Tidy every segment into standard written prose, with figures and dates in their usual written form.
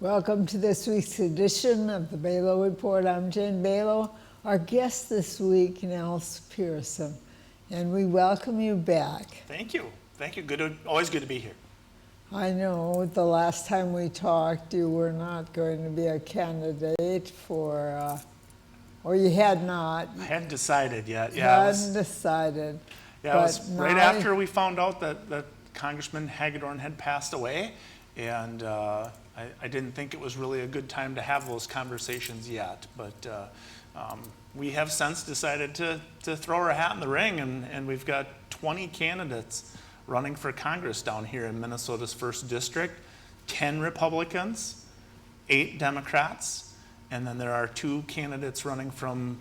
Welcome to this week's edition of the Belau Report. I'm Jane Belau. Our guest this week, Nels Pierson, and we welcome you back. Thank you. Thank you. Always good to be here. I know the last time we talked, you were not going to be a candidate for, or you had not. I hadn't decided yet. Hadn't decided. Yeah, it was right after we found out that Congressman Hagedorn had passed away, and I didn't think it was really a good time to have those conversations yet, but we have since decided to throw our hat in the ring, and we've got 20 candidates running for Congress down here in Minnesota's 1st District, 10 Republicans, 8 Democrats, and then there are 2 candidates running from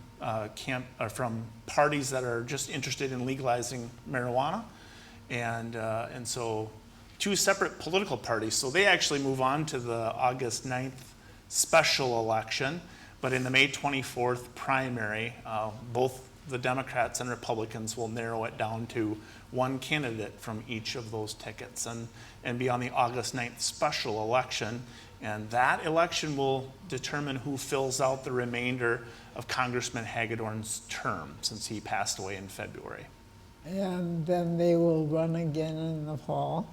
parties that are just interested in legalizing marijuana, and so 2 separate political parties. So they actually move on to the August 9th special election, but in the May 24th primary, both the Democrats and Republicans will narrow it down to 1 candidate from each of those tickets and be on the August 9th special election. And that election will determine who fills out the remainder of Congressman Hagedorn's term, since he passed away in February. And then they will run again in the fall.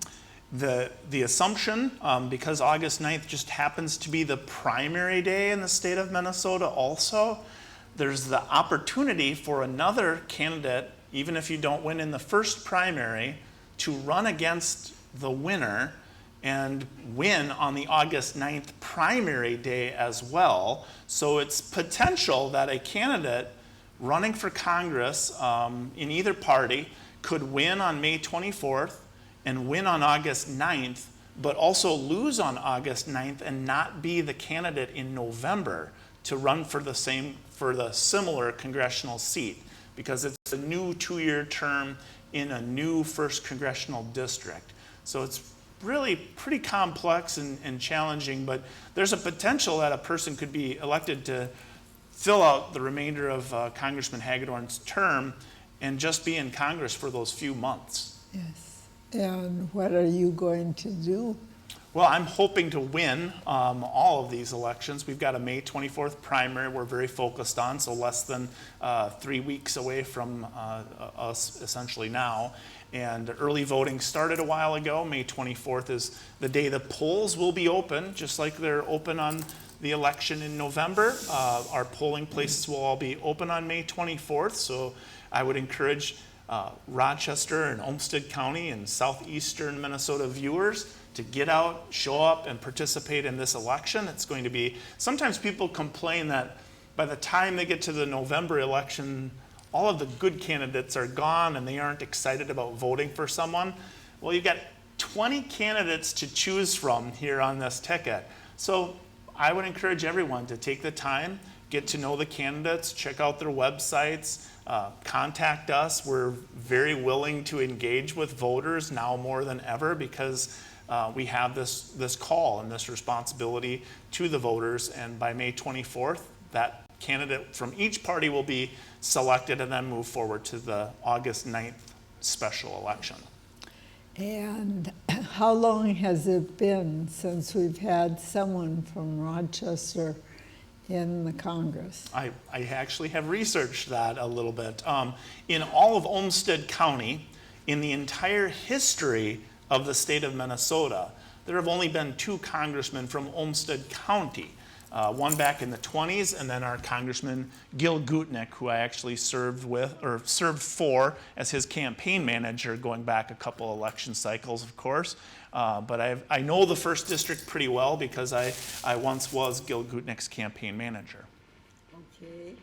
The assumption, because August 9th just happens to be the primary day in the state of Minnesota also, there's the opportunity for another candidate, even if you don't win in the first primary, to run against the winner and win on the August 9th primary day as well. So it's potential that a candidate running for Congress in either party could win on May 24th and win on August 9th, but also lose on August 9th and not be the candidate in November to run for the similar congressional seat, because it's a new 2-year term in a new 1st congressional district. So it's really pretty complex and challenging, but there's a potential that a person could be elected to fill out the remainder of Congressman Hagedorn's term and just be in Congress for those few months. Yes. And what are you going to do? Well, I'm hoping to win all of these elections. We've got a May 24th primary we're very focused on, so less than 3 weeks away from us essentially now. And early voting started a while ago. May 24th is the day the polls will be open, just like they're open on the election in November. Our polling places will all be open on May 24th, so I would encourage Rochester and Olmsted County and southeastern Minnesota viewers to get out, show up, and participate in this election. It's going to be, sometimes people complain that by the time they get to the November election, all of the good candidates are gone and they aren't excited about voting for someone. Well, you've got 20 candidates to choose from here on this ticket. So I would encourage everyone to take the time, get to know the candidates, check out their websites, contact us. We're very willing to engage with voters now more than ever, because we have this call and this responsibility to the voters, and by May 24th, that candidate from each party will be selected and then move forward to the August 9th special election. And how long has it been since we've had someone from Rochester in the Congress? I actually have researched that a little bit. In all of Olmsted County, in the entire history of the state of Minnesota, there have only been 2 congressmen from Olmsted County. One back in the 20s, and then our Congressman Gil Gutnick, who I actually served for as his campaign manager going back a couple election cycles, of course. But I know the 1st District pretty well because I once was Gil Gutnick's campaign manager. Okay.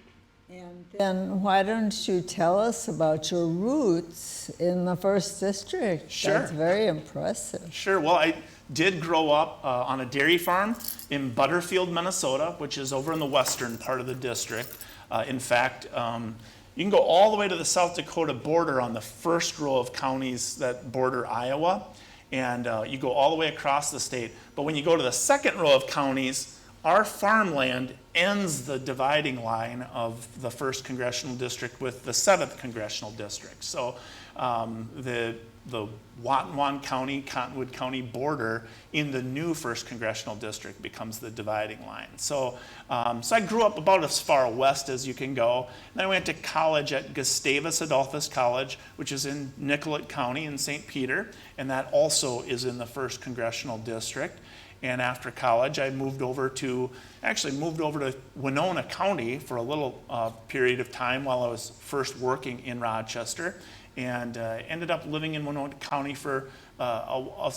And then why don't you tell us about your roots in the 1st District? Sure. That's very impressive. Sure. Well, I did grow up on a dairy farm in Butterfield, Minnesota, which is over in the western part of the district. In fact, you can go all the way to the South Dakota border on the first row of counties that border Iowa, and you go all the way across the state. But when you go to the second row of counties, our farmland ends the dividing line of the 1st Congressional District with the 7th Congressional District. So the the Watonwan County, Cottonwood County border in the new 1st Congressional District becomes the dividing line. So, so I grew up about as far west as you can go. And I went to college at Gustavus Adolphus College, which is in Nicollet County in St. Peter, and that also is in the 1st Congressional District. And after college, I moved over to Winona County for a little period of time while I was first working in Rochester, and ended up living in Winona County for a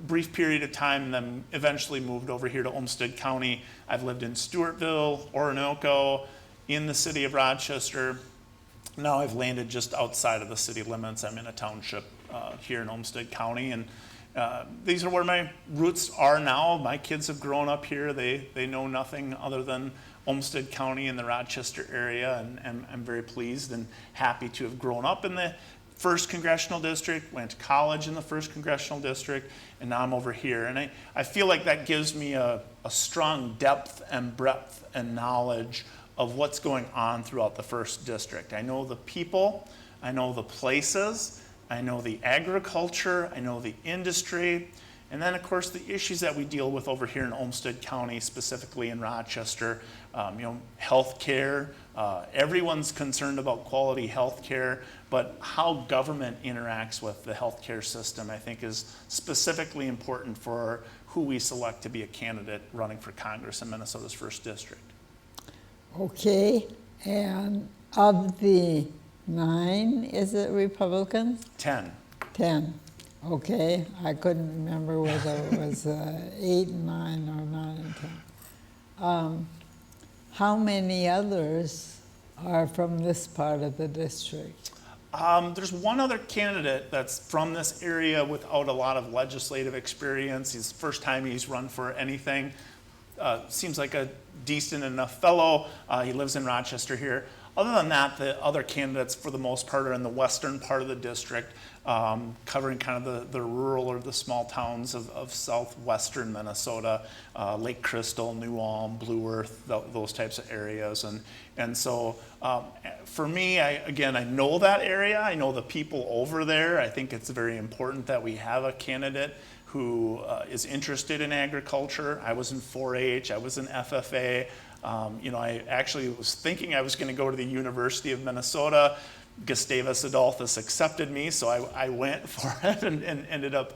brief period of time, and then eventually moved over here to Olmsted County. I've lived in Stewartville, Orinoco, in the city of Rochester. Now I've landed just outside of the city limits. I'm in a township here in Olmsted County, and these are where my roots are now. My kids have grown up here. They know nothing other than Olmsted County and the Rochester area, and I'm very pleased and happy to have grown up in the 1st Congressional District, went to college in the 1st Congressional District, and now I'm over here. And I feel like that gives me a strong depth and breadth and knowledge of what's going on throughout the 1st District. I know the people, I know the places, I know the agriculture, I know the industry, and then of course the issues that we deal with over here in Olmsted County, specifically in Rochester, health care. Everyone's concerned about quality health care, but how government interacts with the health care system, I think, is specifically important for who we select to be a candidate running for Congress in Minnesota's 1st District. Okay, and of the 9, is it Republicans? 10. 10. Okay, I couldn't remember whether it was 8 and 9 or 9 and 10. How many others are from this part of the district? There's one other candidate that's from this area without a lot of legislative experience. He's the first time he's run for anything. Seems like a decent enough fellow. He lives in Rochester here. Other than that, the other candidates, for the most part, are in the western part of the district, covering kind of the rural or the small towns of southwestern Minnesota, Lake Crystal, New Ulm, Blue Earth, those types of areas. And so for me, I know that area. I know the people over there. I think it's very important that we have a candidate who is interested in agriculture. I was in 4-H, I was in FFA. I actually was thinking I was going to go to the University of Minnesota. Gustavus Adolphus accepted me, so I went for it and ended up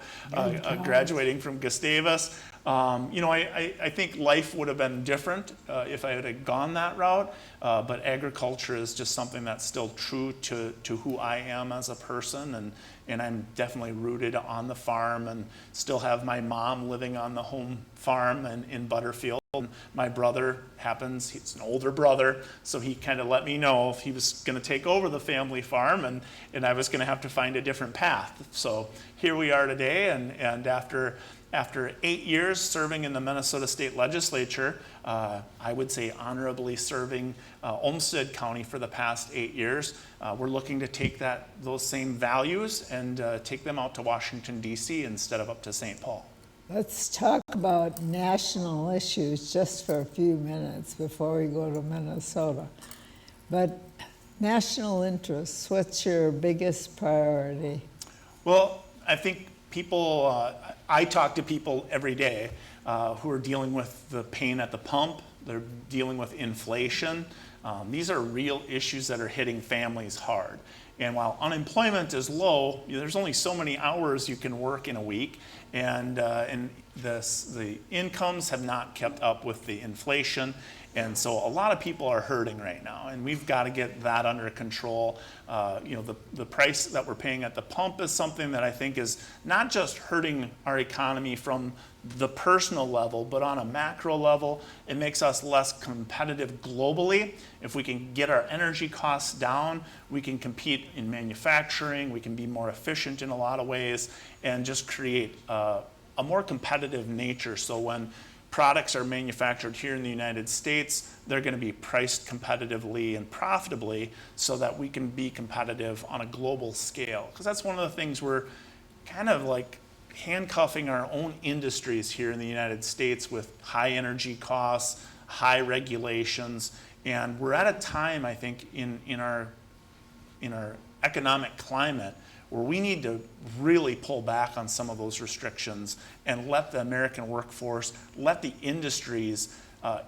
graduating from Gustavus. I think life would have been different if I had gone that route, but agriculture is just something that's still true to who I am as a person, and I'm definitely rooted on the farm and still have my mom living on the home farm in Butterfield. My brother he's an older brother, so he kind of let me know if he was going to take over the family farm, and I was going to have to find a different path. So here we are today, and after 8 years serving in the Minnesota State Legislature, I would say honorably serving Olmsted County for the past 8 years, we're looking to take those same values and take them out to Washington, D.C. instead of up to St. Paul. Let's talk about national issues just for a few minutes before we go to Minnesota. But national interests, what's your biggest priority? Well, I think I talk to people every day who are dealing with the pain at the pump. They're dealing with inflation. These are real issues that are hitting families hard. And while unemployment is low, there's only so many hours you can work in a week, and the incomes have not kept up with the inflation. And so a lot of people are hurting right now, and we've got to get that under control. The price that we're paying at the pump is something that I think is not just hurting our economy from the personal level, but on a macro level, it makes us less competitive globally. If we can get our energy costs down, we can compete in manufacturing, we can be more efficient in a lot of ways, and just create a more competitive nature. So when products are manufactured here in the United States, they're going to be priced competitively and profitably so that we can be competitive on a global scale. Because that's one of the things we're kind of like handcuffing our own industries here in the United States with high energy costs, high regulations, and we're at a time, I think, in our economic climate where we need to really pull back on some of those restrictions and let the American workforce, let the industries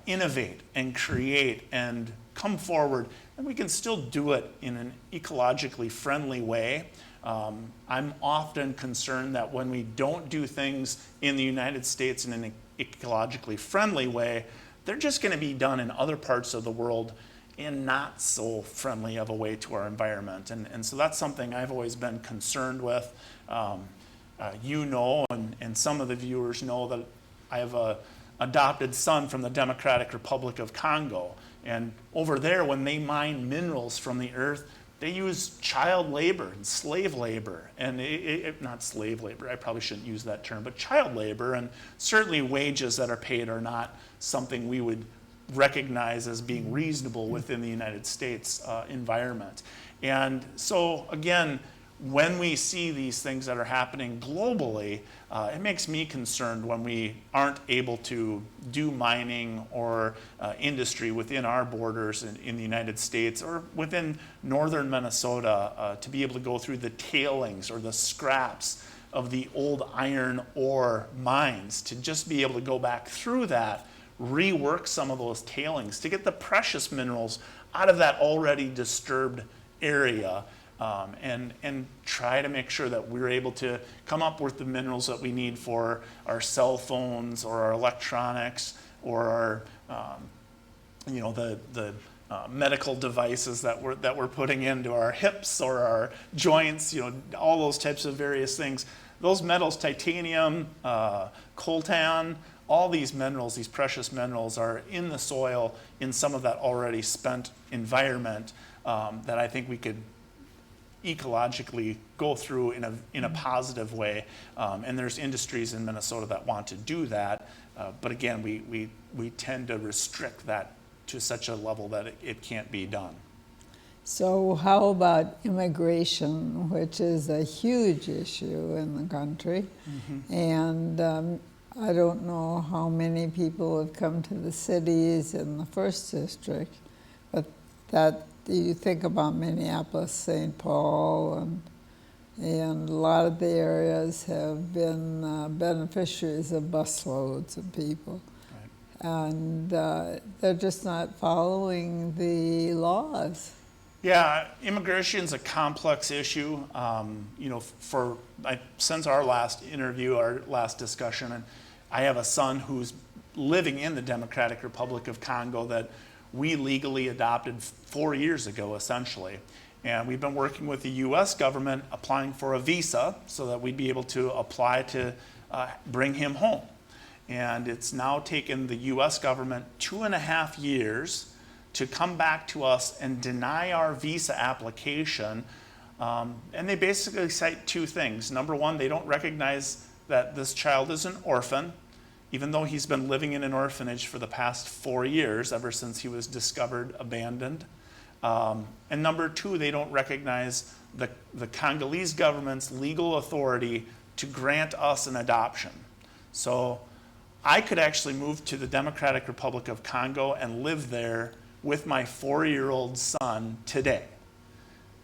innovate and create and come forward, and we can still do it in an ecologically friendly way. I'm often concerned that when we don't do things in the United States in an ecologically friendly way, they're just going to be done in other parts of the world in not so friendly of a way to our environment. And so that's something I've always been concerned with. You know, and some of the viewers know that I have a adopted son from the Democratic Republic of Congo. And over there, when they mine minerals from the earth, they use child labor and slave labor. And not slave labor, I probably shouldn't use that term, but child labor. And certainly wages that are paid are not something we would recognize as being reasonable within the United States environment. And so, again, when we see these things that are happening globally, it makes me concerned when we aren't able to do mining or industry within our borders in the United States or within northern Minnesota to be able to go through the tailings or the scraps of the old iron ore mines, to just be able to go back through that, rework some of those tailings to get the precious minerals out of that already disturbed area. And try to make sure that we're able to come up with the minerals that we need for our cell phones or our electronics or our, the medical devices that we're putting into our hips or our joints, all those types of various things. Those metals, titanium, coltan, all these minerals, these precious minerals, are in the soil in some of that already spent environment that I think we could ecologically go through in a positive way. And there's industries in Minnesota that want to do that. But again, we tend to restrict that to such a level that it can't be done. So how about immigration, which is a huge issue in the country? And I don't know how many people have come to the cities in the first district, but that you think about Minneapolis, St. Paul, and a lot of the areas have been beneficiaries of busloads of people. Right. And they're just not following the laws. Yeah, immigration is a complex issue. Since our last interview, our last discussion, and I have a son who's living in the Democratic Republic of Congo that we legally adopted 4 years ago, essentially. And we've been working with the U.S. government applying for a visa so that we'd be able to apply to bring him home. And it's now taken the U.S. government 2.5 years to come back to us and deny our visa application. And they basically cite two things. Number one, they don't recognize that this child is an orphan, even though he's been living in an orphanage for the past 4 years, ever since he was discovered abandoned. And number two, they don't recognize the Congolese government's legal authority to grant us an adoption. So I could actually move to the Democratic Republic of Congo and live there with my 4-year-old son today.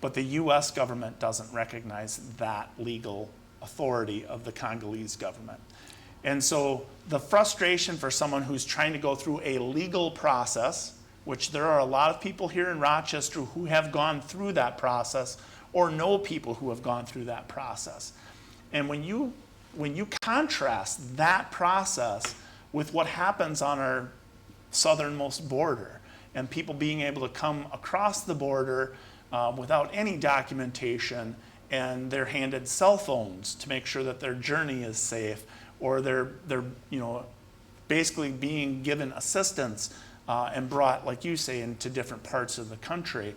But the U.S. government doesn't recognize that legal authority of the Congolese government. And so the frustration for someone who's trying to go through a legal process, which there are a lot of people here in Rochester who have gone through that process or know people who have gone through that process. And when you contrast that process with what happens on our southernmost border and people being able to come across the border without any documentation, and they're handed cell phones to make sure that their journey is safe, or they're basically being given assistance and brought, like you say, into different parts of the country.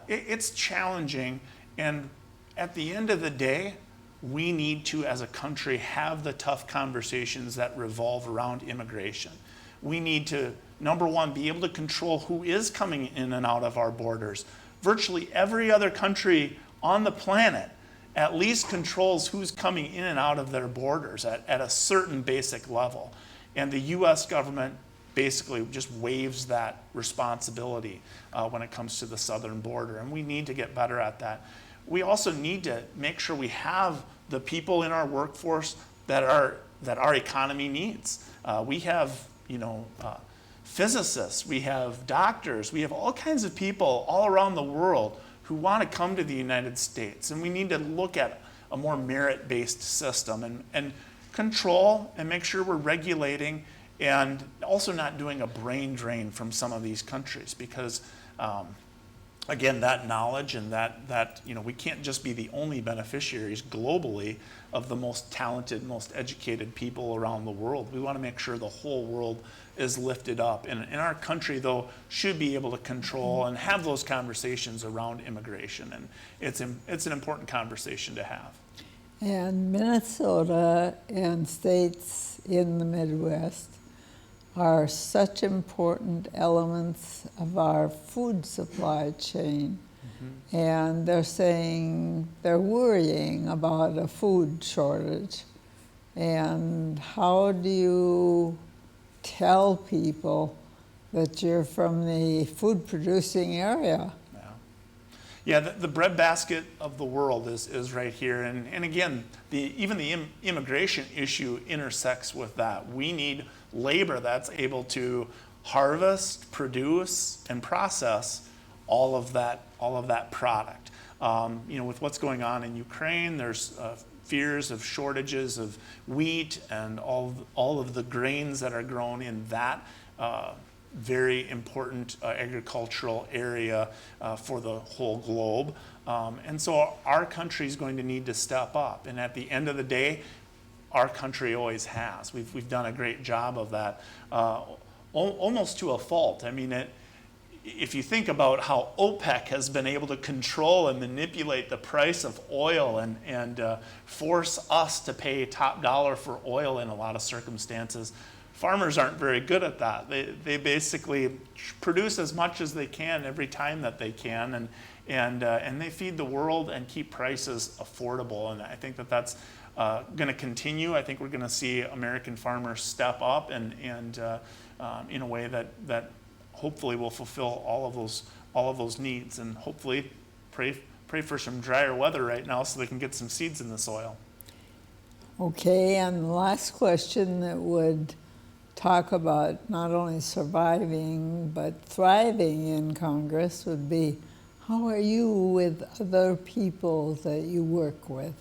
It's challenging, and at the end of the day, we need to, as a country, have the tough conversations that revolve around immigration. We need to, number one, be able to control who is coming in and out of our borders. Virtually every other country on the planet at least controls who's coming in and out of their borders at a certain basic level. And the U.S. government basically just waives that responsibility when it comes to the southern border. And we need to get better at that. we also need to make sure we have the people in our workforce that our economy needs. We have, physicists, we have doctors, we have all kinds of people all around the world who want to come to the United States. And we need to look at a more merit-based system and control and make sure we're regulating and also not doing a brain drain from some of these countries because, again, that knowledge and that we can't just be the only beneficiaries globally of the most talented, most educated people around the world. We want to make sure the whole world is lifted up. And our country, though, should be able to control and have those conversations around immigration. And it's an important conversation to have. And Minnesota and states in the Midwest are such important elements of our food supply chain. Mm-hmm. And they're worrying about a food shortage. And how do you tell people that you're from the food producing area? Yeah, the breadbasket of the world is right here. And again, even the immigration issue intersects with that. We need labor that's able to harvest, produce, and process all of that product. With what's going on in Ukraine, there's fears of shortages of wheat and all of the grains that are grown in that very important agricultural area for the whole globe. And so our country is going to need to step up. And at the end of the day, our country always has. We've done a great job of that, almost to a fault. I mean, if you think about how OPEC has been able to control and manipulate the price of oil and force us to pay top dollar for oil in a lot of circumstances, farmers aren't very good at that. They basically produce as much as they can every time that they can, and they feed the world and keep prices affordable. And I think that's going to continue. I think we're going to see American farmers step up and in a way that hopefully will fulfill all of those needs, and hopefully pray for some drier weather right now so they can get some seeds in the soil. Okay, and the last question that would talk about not only surviving but thriving in Congress would be, how are you with other people that you work with?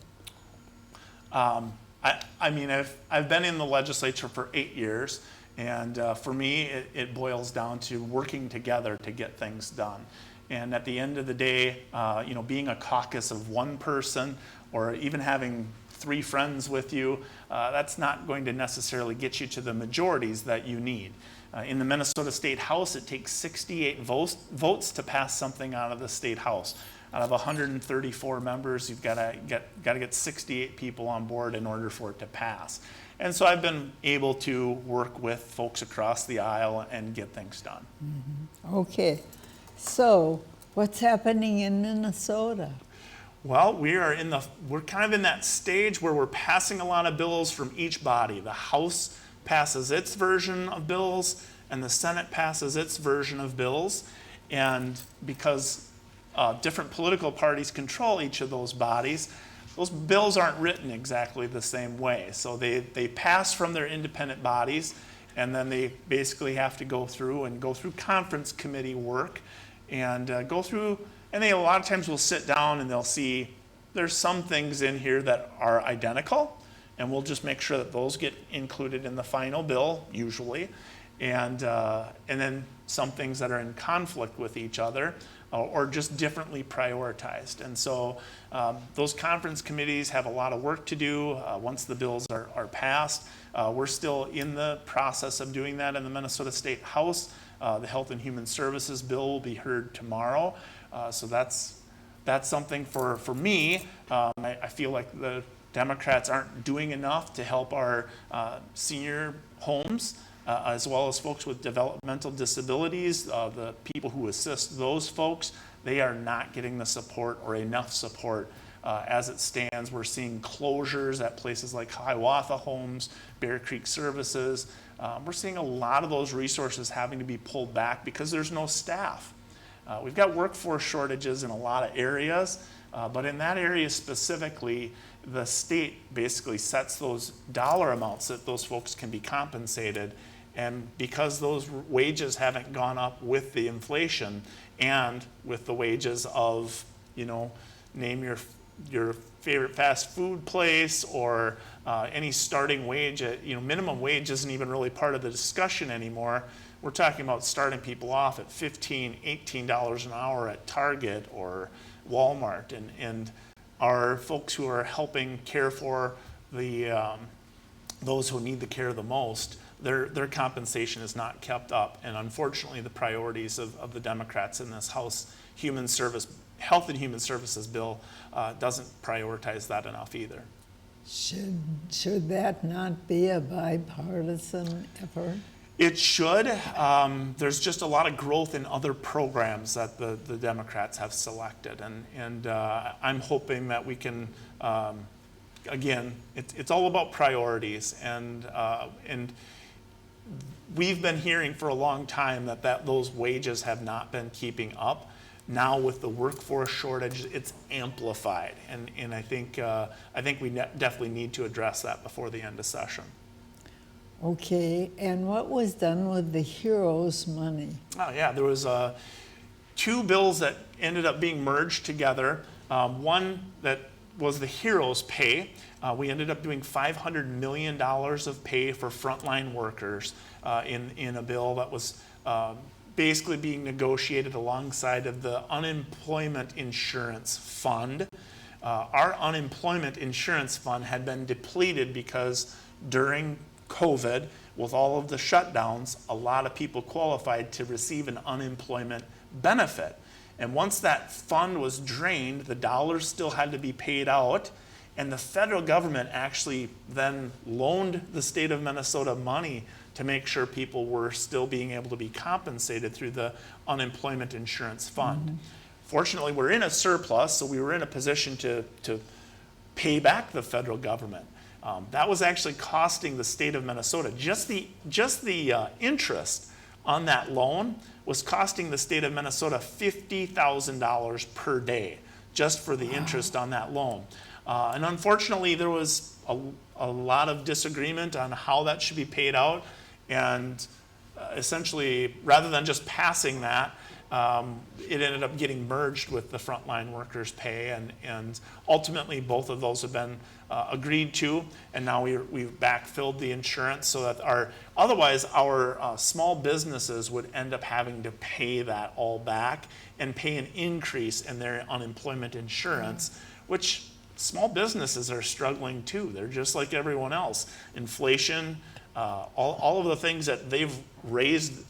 I mean, I've been in the legislature for 8 years, and for me, it boils down to working together to get things done. And at the end of the day, being a caucus of one person or even having 3 friends with you, that's not going to necessarily get you to the majorities that you need. In the Minnesota State House, it takes 68 votes to pass something out of the State House. Out of 134 members, you've got to get 68 people on board in order for it to pass. And so I've been able to work with folks across the aisle and get things done. Mm-hmm. Okay, so what's happening in Minnesota? Well, we're kind of in that stage where we're passing a lot of bills from each body. The House passes its version of bills, and the Senate passes its version of bills. And because different political parties control each of those bodies, those bills aren't written exactly the same way. So they pass from their independent bodies, and then they basically have to go through conference committee work and go through. And they a lot of times will sit down and they'll see there's some things in here that are identical, and we'll just make sure that those get included in the final bill, usually. And then some things that are in conflict with each other or just differently prioritized. And so those conference committees have a lot of work to do once the bills are passed. We're still in the process of doing that in the Minnesota State House. The Health and Human Services bill will be heard tomorrow. So that's something for me. I feel like the Democrats aren't doing enough to help our senior homes, as well as folks with developmental disabilities, the people who assist those folks. They are not getting the support or enough support as it stands. We're seeing closures at places like Hiawatha Homes, Bear Creek Services. We're seeing a lot of those resources having to be pulled back because there's no staff. We've got workforce shortages in a lot of areas, But in that area specifically, the state basically sets those dollar amounts that those folks can be compensated. And because those wages haven't gone up with the inflation and with the wages of, name your favorite fast food place or any starting wage, minimum wage isn't even really part of the discussion anymore. We're talking about starting people off at $15, $18 an hour at Target or Walmart, and our folks who are helping care for those who need the care the most, their compensation is not kept up. And unfortunately, the priorities of the Democrats in this House Health and Human Services bill doesn't prioritize that enough either. Should that not be a bipartisan effort? It should. There's just a lot of growth in other programs that the Democrats have selected, and I'm hoping that we can. Again, it's all about priorities, and we've been hearing for a long time that those wages have not been keeping up. Now with the workforce shortage, it's amplified, and I think we definitely need to address that before the end of session. Okay, and what was done with the HEROES money? Oh yeah, there was two bills that ended up being merged together. One that was the HEROES pay. We ended up doing $500 million of pay for frontline workers in a bill that was basically being negotiated alongside of the Unemployment Insurance Fund. Our Unemployment Insurance Fund had been depleted because during COVID, with all of the shutdowns, a lot of people qualified to receive an unemployment benefit. And once that fund was drained, the dollars still had to be paid out, and the federal government actually then loaned the state of Minnesota money to make sure people were still being able to be compensated through the Unemployment Insurance Fund. Mm-hmm. Fortunately, we're in a surplus, so we were in a position to pay back the federal government. That was actually costing the state of Minnesota, just the interest on that loan was costing the state of Minnesota $50,000 per day just for the interest on that loan. And unfortunately, there was a lot of disagreement on how that should be paid out. And essentially, rather than just passing that, it ended up getting merged with the frontline workers' pay. And ultimately, both of those have been agreed to. And now we've backfilled the insurance so that otherwise our small businesses would end up having to pay that all back and pay an increase in their unemployment insurance, which small businesses are struggling too. They're just like everyone else. Inflation, all of the things that they've raised,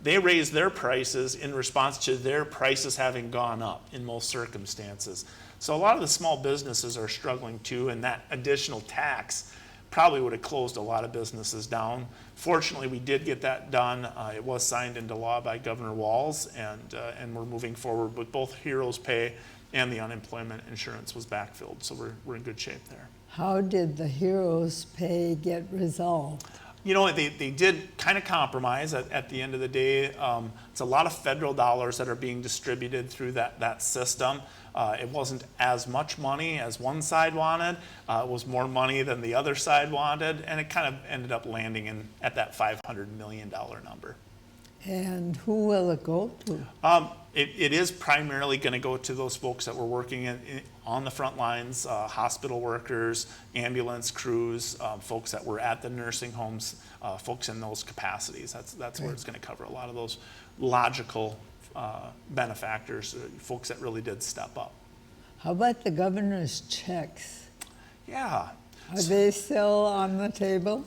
they raise their prices in response to their prices having gone up in most circumstances. So a lot of the small businesses are struggling too, and that additional tax probably would have closed a lot of businesses down. Fortunately, we did get that done. It was signed into law by Governor Walz, and we're moving forward with both HEROES pay and the unemployment insurance was backfilled. So we're in good shape there. How did the HEROES pay get resolved? They did kind of compromise at the end of the day. It's a lot of federal dollars that are being distributed through that system. It wasn't as much money as one side wanted. It was more money than the other side wanted, and it kind of ended up landing at that $500 million number. And who will it go to? It is primarily going to go to those folks that were working on the front lines, hospital workers, ambulance crews, folks that were at the nursing homes, folks in those capacities. That's where it's going to cover a lot of those logical benefactors, folks that really did step up. How about the governor's checks? Yeah. Are they still on the table?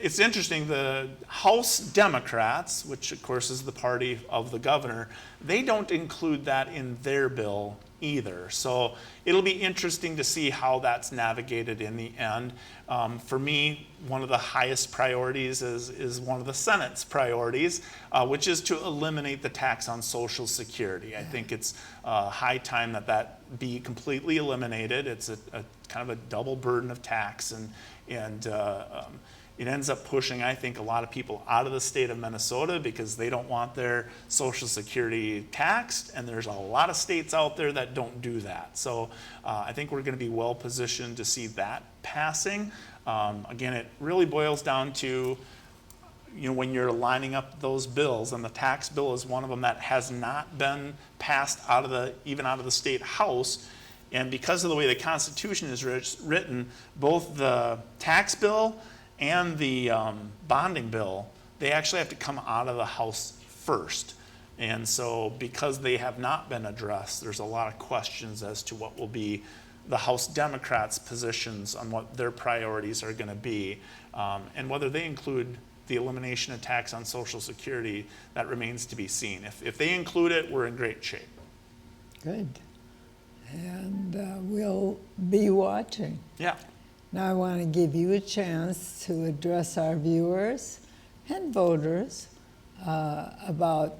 It's interesting, the House Democrats, which of course is the party of the governor, they don't include that in their bill either. So it'll be interesting to see how that's navigated in the end. For me, one of the highest priorities is one of the Senate's priorities, which is to eliminate the tax on Social Security. I think it's high time that be completely eliminated. It's a kind of a double burden of tax, and it ends up pushing, I think, a lot of people out of the state of Minnesota because they don't want their Social Security taxed, and there's a lot of states out there that don't do that. So I think we're going to be well positioned to see that passing. Again, it really boils down to, when you're lining up those bills, and the tax bill is one of them that has not been passed even out of the state house. And because of the way the Constitution is written, both the tax bill and the bonding bill, they actually have to come out of the House first. And so because they have not been addressed, there's a lot of questions as to what will be the House Democrats' positions on what their priorities are going to be. And whether they include the elimination of tax on Social Security, that remains to be seen. If they include it, we're in great shape. Good. And we'll be watching. Yeah. Now I want to give you a chance to address our viewers and voters about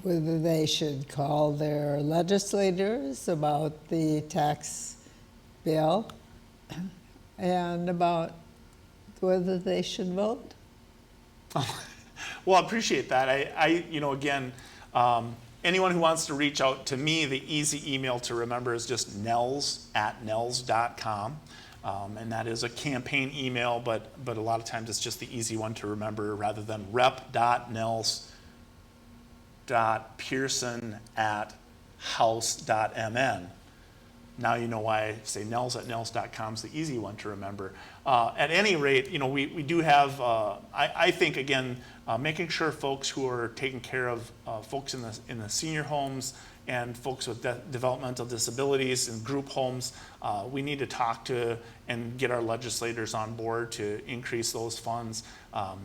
whether they should call their legislators about the tax bill and about whether they should vote. Well, I appreciate that. Again, anyone who wants to reach out to me, the easy email to remember is just nels@nels.com. And that is a campaign email, but a lot of times it's just the easy one to remember rather than rep.nels.pierson@house.mn. Now you know why I say nels@nels.com is the easy one to remember. At any rate, we do have, I think, again, making sure folks who are taking care of folks in the senior homes and folks with developmental disabilities and group homes, we need to talk to and get our legislators on board to increase those funds.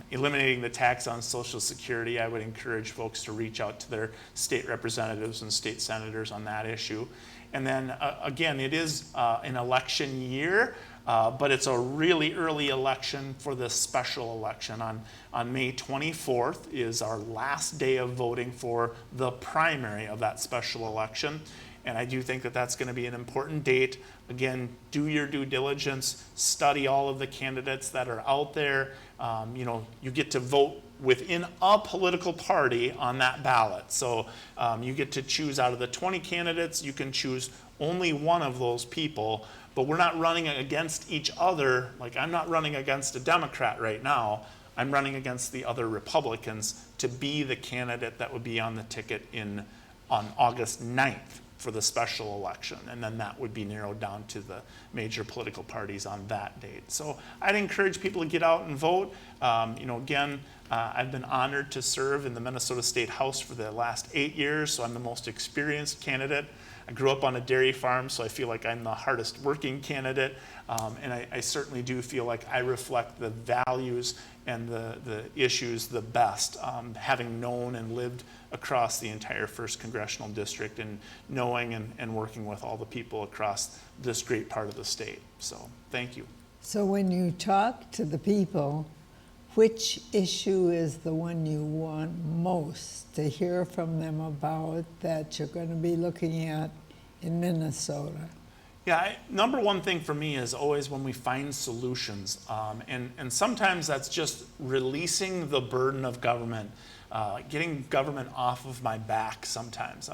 Eliminating the tax on Social Security, I would encourage folks to reach out to their state representatives and state senators on that issue. And then, again, it is an election year, but it's a really early election for this special election. On May 24th is our last day of voting for the primary of that special election. And I do think that that's going to be an important date. Again, do your due diligence, study all of the candidates that are out there. You get to vote within a political party on that ballot. So you get to choose out of the 20 candidates, you can choose only one of those people, but we're not running against each other. Like, I'm not running against a Democrat right now. I'm running against the other Republicans to be the candidate that would be on the ticket on August 9th for the special election. And then that would be narrowed down to the major political parties on that date. So I'd encourage people to get out and vote. Again, I've been honored to serve in the Minnesota State House for the last 8 years, so I'm the most experienced candidate. I grew up on a dairy farm, so I feel like I'm the hardest working candidate. And I certainly do feel like I reflect the values and the issues the best, having known and lived across the entire 1st Congressional District and knowing and working with all the people across this great part of the state. So thank you. So when you talk to the people, which issue is the one you want most to hear from them about that you're going to be looking at in Minnesota? Yeah, number one thing for me is always when we find solutions. And sometimes that's just releasing the burden of government, getting government off of my back sometimes.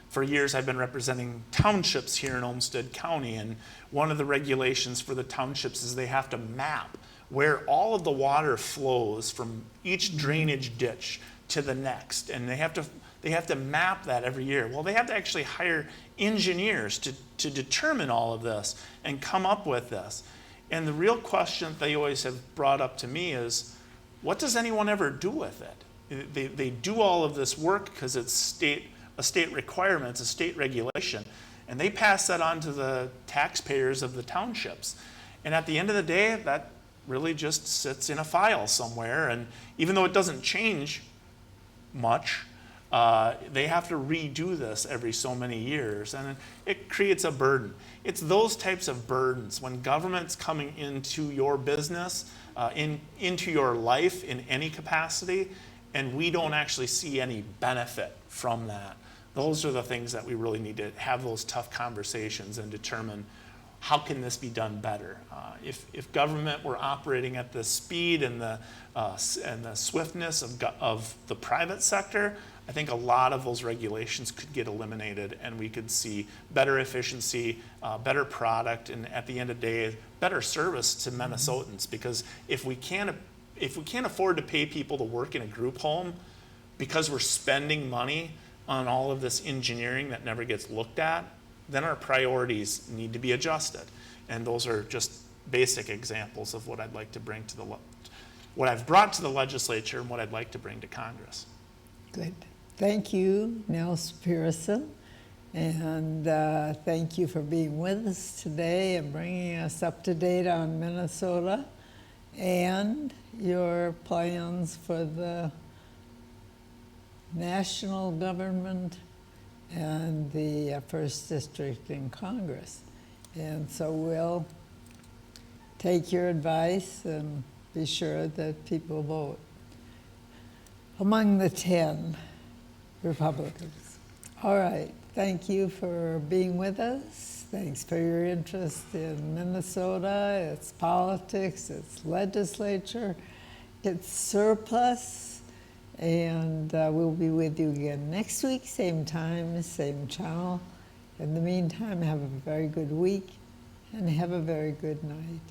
For years, I've been representing townships here in Olmsted County, and one of the regulations for the townships is they have to map where all of the water flows from each drainage ditch to the next, and they have to map that every year. Well, they have to actually hire engineers to determine all of this and come up with this. And the real question that they always have brought up to me is, what does anyone ever do with it? They do all of this work because it's a state requirement, it's a state regulation, and they pass that on to the taxpayers of the townships. And at the end of the day, that really just sits in a file somewhere, and even though it doesn't change much, they have to redo this every so many years, and it creates a burden. It's those types of burdens when government's coming into your business, into your life in any capacity, and we don't actually see any benefit from that. Those are the things that we really need to have those tough conversations and determine how can this be done better? If government were operating at the speed and the swiftness of the private sector, I think a lot of those regulations could get eliminated, and we could see better efficiency, better product, and at the end of the day, better service to Minnesotans. Because if we can't afford to pay people to work in a group home because we're spending money on all of this engineering that never gets looked at, then our priorities need to be adjusted. And those are just basic examples of what I'd like to bring to what I've brought to the legislature and what I'd like to bring to Congress. Good. Thank you, Nels Pierson, and thank you for being with us today and bringing us up to date on Minnesota and your plans for the national government and the first district in Congress. And so we'll take your advice and be sure that people vote among the 10 Republicans. All right, thank you for being with us. Thanks for your interest in Minnesota, its politics, its legislature, its surplus. And we'll be with you again next week, same time, same channel. In the meantime, have a very good week and have a very good night.